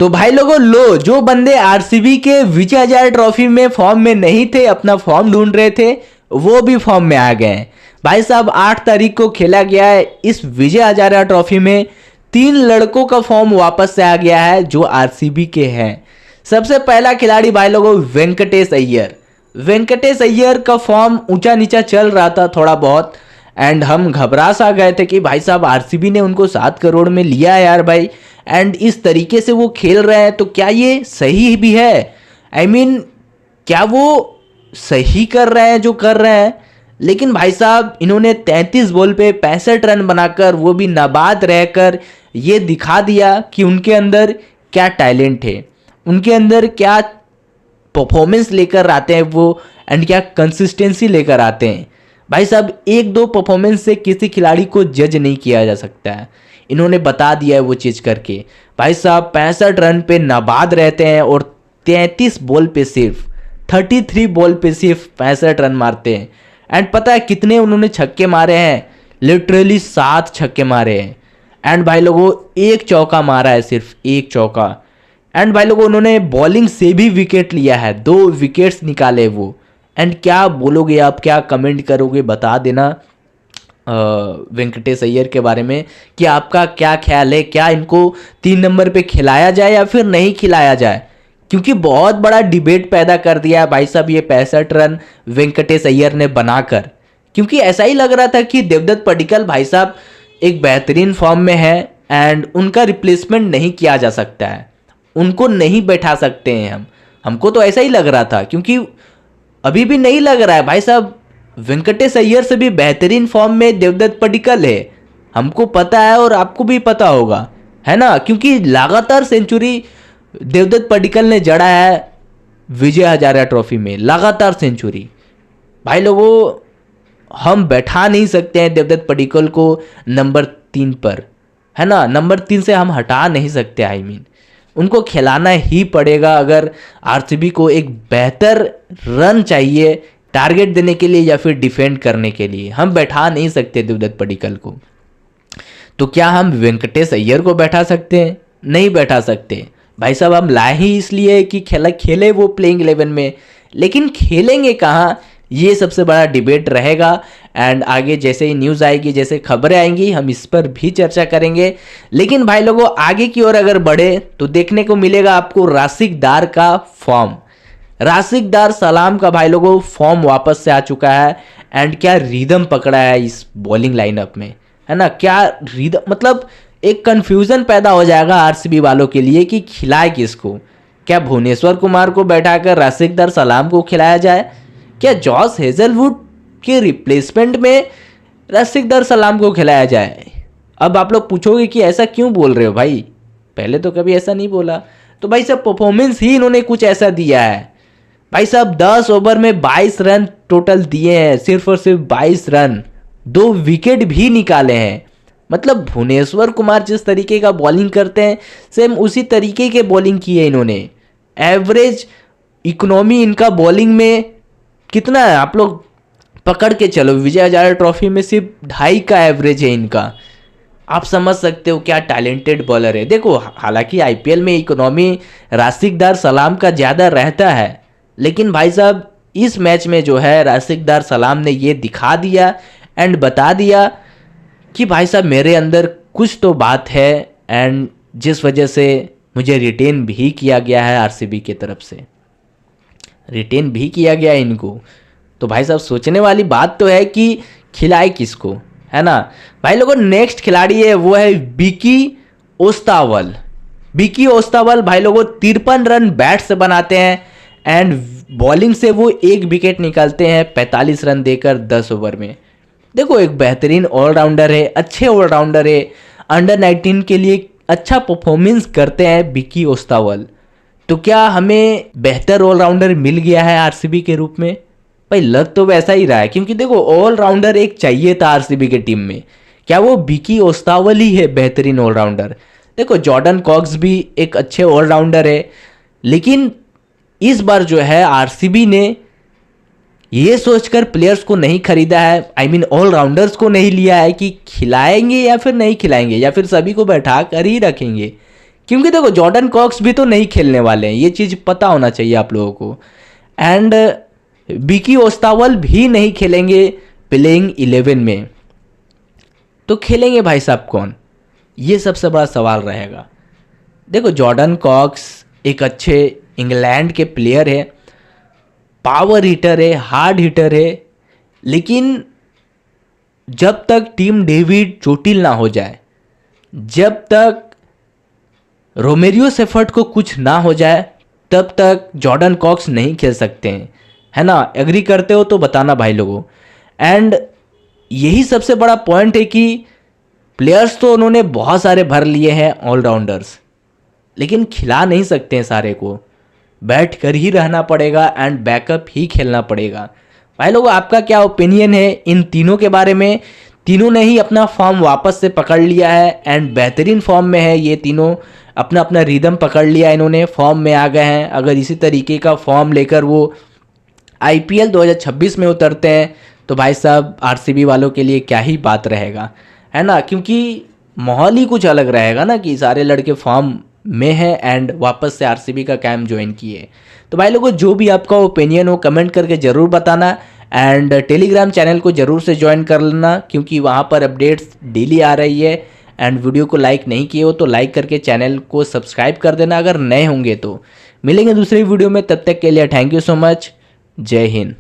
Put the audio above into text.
तो भाई लोगों लो, जो बंदे आरसीबी के विजय हजारे ट्रॉफी में फॉर्म में नहीं थे, अपना फॉर्म ढूंढ रहे थे, वो भी फॉर्म में आ गए हैं। भाई साहब 8 तारीख को खेला गया है इस विजय हजारे ट्रॉफी में 3 लड़कों का फॉर्म वापस से आ गया है जो आरसीबी के हैं। सबसे पहला खिलाड़ी भाई लोगों वेंकटेश अय्यर। वेंकटेश अय्यर का फॉर्म ऊंचा नीचा चल रहा था थोड़ा बहुत, एंड हम घबरा सा गए थे कि भाई साहब आरसीबी ने उनको 7 करोड़ में लिया है यार भाई, एंड इस तरीके से वो खेल रहे हैं तो क्या ये सही भी है? आई मीन क्या वो सही कर रहे हैं जो कर रहे हैं? लेकिन भाई साहब इन्होंने 33 बॉल पे 65 रन बनाकर, वो भी नाबाद रहकर, ये दिखा दिया कि उनके अंदर क्या टैलेंट है, उनके अंदर क्या परफॉर्मेंस लेकर आते हैं वो, एंड क्या कंसिस्टेंसी लेकर आते हैं। भाई साहब 1-2 परफॉर्मेंस से किसी खिलाड़ी को जज नहीं किया जा सकता है, इन्होंने बता दिया है वो चीज़ करके। भाई साहब 65 रन पे नाबाद रहते हैं और 33 बॉल पे सिर्फ 33 बॉल पे सिर्फ 65 रन मारते हैं। एंड पता है कितने उन्होंने छक्के मारे हैं? लिटरली 7 छक्के मारे हैं। एंड भाई लोगों 1 चौका मारा है, सिर्फ 1 चौका। एंड भाई लोगों उन्होंने बॉलिंग से भी विकेट लिया है, 2 विकेट्स निकाले वो। एंड क्या बोलोगे आप, क्या कमेंट करोगे, बता देना वेंकटेश अय्यर के बारे में कि आपका क्या ख्याल है, क्या इनको 3 नंबर पे खिलाया जाए या फिर नहीं खिलाया जाए? क्योंकि बहुत बड़ा डिबेट पैदा कर दिया है भाई साहब ये 65 रन वेंकटेश अय्यर ने बनाकर। क्योंकि ऐसा ही लग रहा था कि देवदत्त पडिक्कल भाई साहब एक बेहतरीन फॉर्म में है एंड उनका रिप्लेसमेंट नहीं किया जा सकता है, उनको नहीं बैठा सकते हैं हमको तो ऐसा ही लग रहा था। क्योंकि अभी भी नहीं लग रहा है भाई साहब, वेंकटेश अय्यर से भी बेहतरीन फॉर्म में देवदत्त पडिक्कल है, हमको पता है और आपको भी पता होगा, है ना? क्योंकि लगातार सेंचुरी देवदत्त पडिक्कल ने जड़ा है विजय हजारे ट्रॉफी में, लगातार सेंचुरी। भाई लोगों हम बैठा नहीं सकते हैं देवदत्त पडिक्कल को नंबर 3 पर, है ना? नंबर 3 से हम हटा नहीं सकते। आई मीन उनको खिलाना ही पड़ेगा अगर आरसीबी को एक बेहतर रन चाहिए टारगेट देने के लिए या फिर डिफेंड करने के लिए। हम बैठा नहीं सकते देवदत्त पडिक्कल को। तो क्या हम वेंकटेश अय्यर को बैठा सकते हैं? नहीं बैठा सकते भाई साहब। हम लाए ही इसलिए कि खेले वो प्लेइंग 11 में, लेकिन खेलेंगे कहाँ, ये सबसे बड़ा डिबेट रहेगा। एंड आगे जैसे ही न्यूज़ आएगी, जैसे खबरें आएंगी, हम इस पर भी चर्चा करेंगे। लेकिन भाई लोगों आगे की ओर अगर बढ़े तो देखने को मिलेगा आपको राशिक दार का फॉर्म, राशिक दार सलाम का भाई लोगों फॉर्म वापस से आ चुका है। एंड क्या रिदम पकड़ा है इस बॉलिंग लाइनअप में, है ना? क्या रिदम, मतलब एक कंफ्यूजन पैदा हो जाएगा आरसीबी वालों के लिए कि खिलाए किसको। क्या भुवनेश्वर कुमार को बैठाकर राशिक दार सलाम को खिलाया जाए? क्या जॉस हेजलवुड के रिप्लेसमेंट में राशिक दार सलाम को खिलाया जाए? अब आप लोग पूछोगे कि ऐसा क्यों बोल रहे हो भाई, पहले तो कभी ऐसा नहीं बोला। तो भाई साहब परफॉर्मेंस ही इन्होंने कुछ ऐसा दिया है। भाई साहब 10 ओवर में 22 रन टोटल दिए हैं, सिर्फ और सिर्फ 22 रन, 2 विकेट भी निकाले हैं। मतलब भुवनेश्वर कुमार जिस तरीके का बॉलिंग करते हैं सेम उसी तरीके के बॉलिंग की है इन्होंने। एवरेज इकोनॉमी इनका बॉलिंग में कितना है आप लोग पकड़ के चलो, विजय हजारे ट्रॉफी में सिर्फ 2.5 का एवरेज है इनका। आप समझ सकते हो क्या टैलेंटेड बॉलर है। देखो हालांकि आईपीएल में इकोनॉमी राशिक दार सलाम का ज़्यादा रहता है, लेकिन भाई साहब इस मैच में जो है राशिक दार सलाम ने ये दिखा दिया एंड बता दिया कि भाई साहब मेरे अंदर कुछ तो बात है, एंड जिस वजह से मुझे रिटेन भी किया गया है आरसीबी की तरफ से, रिटेन भी किया गया इनको। तो भाई साहब सोचने वाली बात तो है कि खिलाए किसको, है ना? भाई लोगों नेक्स्ट खिलाड़ी है वो है विकी ओस्तावल। विकी ओस्तावल भाई लोगों 53 रन बैट से बनाते हैं एंड बॉलिंग से वो 1 विकेट निकालते हैं 45 रन देकर 10 ओवर में। देखो एक बेहतरीन ऑलराउंडर है, अच्छे ऑलराउंडर है, अंडर 19 के लिए अच्छा परफॉर्मेंस करते हैं विकी ओस्तावल। तो क्या हमें बेहतर ऑलराउंडर मिल गया है आरसीबी के रूप में? भाई लग तो वैसा ही रहा है, क्योंकि देखो ऑलराउंडर एक चाहिए था आरसीबी के टीम में। क्या वो विकी ओस्तावल ही है बेहतरीन ऑलराउंडर? देखो जॉर्डन कॉक्स भी एक अच्छे ऑलराउंडर है, लेकिन इस बार जो है आरसीबी ने ये सोचकर प्लेयर्स को नहीं खरीदा है, आई मीन ऑलराउंडर्स को नहीं लिया है कि खिलाएंगे या फिर नहीं खिलाएंगे या फिर सभी को बैठा कर ही रखेंगे। क्योंकि देखो जॉर्डन कॉक्स भी तो नहीं खेलने वाले हैं, ये चीज़ पता होना चाहिए आप लोगों को। एंड विकी ओस्तावल भी नहीं खेलेंगे प्लेइंग 11 में, तो खेलेंगे भाई साहब कौन? ये सबसे बड़ा सवाल रहेगा। देखो जॉर्डन कॉक्स एक अच्छे इंग्लैंड के प्लेयर है, पावर हिटर है, हार्ड हिटर है, लेकिन जब तक टीम डेविड चोटिल ना हो जाए, जब तक रोमेरियो सेफर्ट को कुछ ना हो जाए, तब तक जॉर्डन कॉक्स नहीं खेल सकते हैं, है ना? एग्री करते हो तो बताना भाई लोगों। एंड यही सबसे बड़ा पॉइंट है कि प्लेयर्स तो उन्होंने बहुत सारे भर लिए हैं ऑलराउंडर्स, लेकिन खिला नहीं सकते हैं सारे को, बैठ कर ही रहना पड़ेगा एंड बैकअप ही खेलना पड़ेगा। भाई लोगों आपका क्या ओपिनियन है इन तीनों के बारे में? तीनों ने ही अपना फॉर्म वापस से पकड़ लिया है एंड बेहतरीन फॉर्म में है ये तीनों, अपना अपना रिदम पकड़ लिया, इन्होंने फॉर्म में आ गए हैं। अगर इसी तरीके का फॉर्म लेकर वो आईपीएल 2026 में उतरते हैं तो भाई साहब आरसीबी वालों के लिए क्या ही बात रहेगा, है ना? क्योंकि माहौल ही कुछ अलग रहेगा ना कि सारे लड़के फॉर्म में हैं एंड वापस से आरसीबी का कैंप ज्वाइन किए। तो भाई लोगों जो भी आपका ओपिनियन हो कमेंट करके ज़रूर बताना एंड टेलीग्राम चैनल को ज़रूर से ज्वाइन कर लेना, क्योंकि वहाँ पर अपडेट्स डेली आ रही है। एंड वीडियो को लाइक नहीं किए हो तो लाइक करके चैनल को सब्सक्राइब कर देना अगर नए होंगे तो। मिलेंगे दूसरी वीडियो में, तब तक के लिए थैंक यू सो मच, जय हिंद।